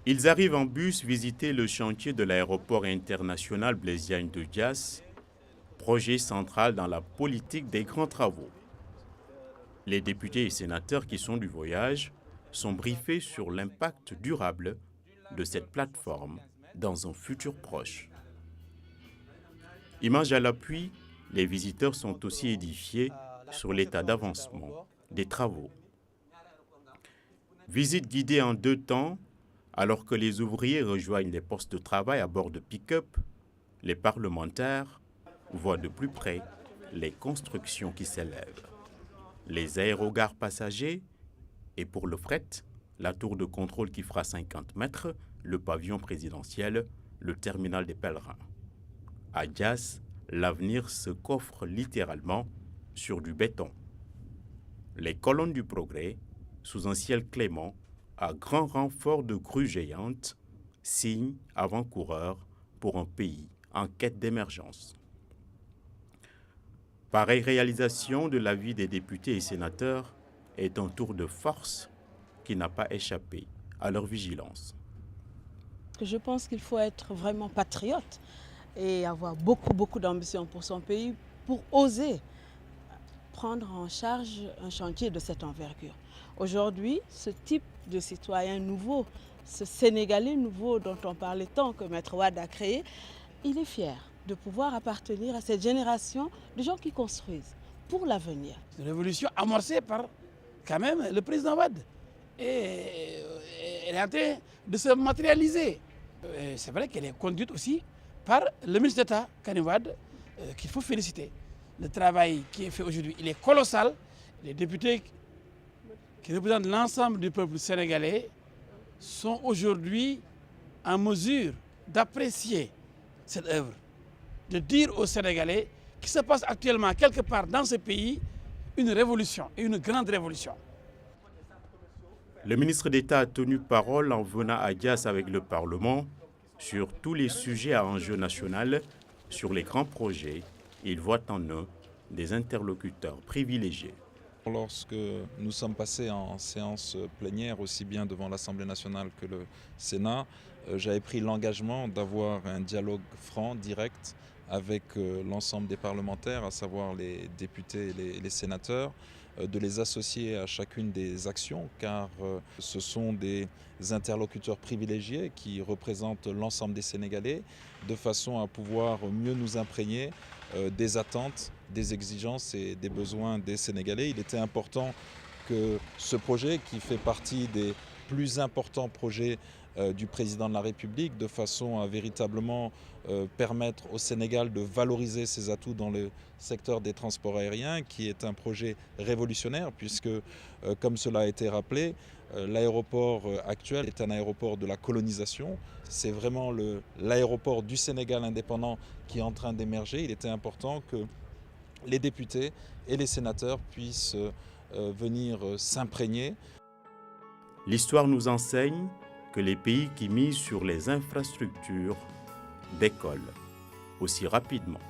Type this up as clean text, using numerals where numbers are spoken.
Ils arrivent en bus visiter le chantier de l'aéroport international Blaise Diagne de Diass, projet central dans la politique des grands travaux. Les députés et sénateurs qui sont du voyage sont briefés sur l'impact durable de cette plateforme dans un futur proche. Image à l'appui, les visiteurs sont aussi édifiés sur l'état d'avancement des travaux. Visite guidée en 2 temps, alors que les ouvriers rejoignent les postes de travail à bord de pick-up, les parlementaires voient de plus près les constructions qui s'élèvent. Les aérogares passagers et pour le fret, la tour de contrôle qui fera 50 mètres, le pavillon présidentiel, le terminal des pèlerins. À Diass, l'avenir se coffre littéralement sur du béton. Les colonnes du progrès, sous un ciel clément, à grand renfort de crues géantes, signe avant-coureur pour un pays en quête d'émergence. Pareille réalisation de la vie des députés et sénateurs est un tour de force qui n'a pas échappé à leur vigilance. Je pense qu'il faut être vraiment patriote et avoir beaucoup d'ambition pour son pays pour oser prendre en charge un chantier de cette envergure. Aujourd'hui, ce type de citoyen nouveau, ce Sénégalais nouveau dont on parlait tant que Maître Wade a créé, il est fier de pouvoir appartenir à cette génération de gens qui construisent pour l'avenir. C'est une révolution amorcée par quand même le président Wade. Et elle est en train de se matérialiser. C'est vrai qu'elle est conduite aussi par le ministre d'État, Karim Wade, qu'il faut féliciter. Le travail qui est fait aujourd'hui, il est colossal. Les députés qui représentent l'ensemble du peuple sénégalais sont aujourd'hui en mesure d'apprécier cette œuvre, de dire aux Sénégalais qu'il se passe actuellement quelque part dans ce pays une révolution, et une grande révolution. Le ministre d'État a tenu parole en venant à Diass avec le Parlement sur tous les sujets à enjeu national, sur les grands projets. Il voit en eux des interlocuteurs privilégiés. Lorsque nous sommes passés en séance plénière, aussi bien devant l'Assemblée nationale que le Sénat, j'avais pris l'engagement d'avoir un dialogue franc, direct, avec l'ensemble des parlementaires, à savoir les députés et les sénateurs, de les associer à chacune des actions, car ce sont des interlocuteurs privilégiés qui représentent l'ensemble des Sénégalais, de façon à pouvoir mieux nous imprégner des attentes, des exigences et des besoins des Sénégalais. Il était important que ce projet, qui fait partie des plus importants projets du président de la République, de façon à véritablement permettre au Sénégal de valoriser ses atouts dans le secteur des transports aériens, qui est un projet révolutionnaire, puisque, comme cela a été rappelé, l'aéroport actuel est un aéroport de la colonisation. C'est vraiment l'aéroport du Sénégal indépendant qui est en train d'émerger. Il était important que les députés et les sénateurs puissent venir s'imprégner. L'histoire nous enseigne que les pays qui misent sur les infrastructures décollent aussi rapidement.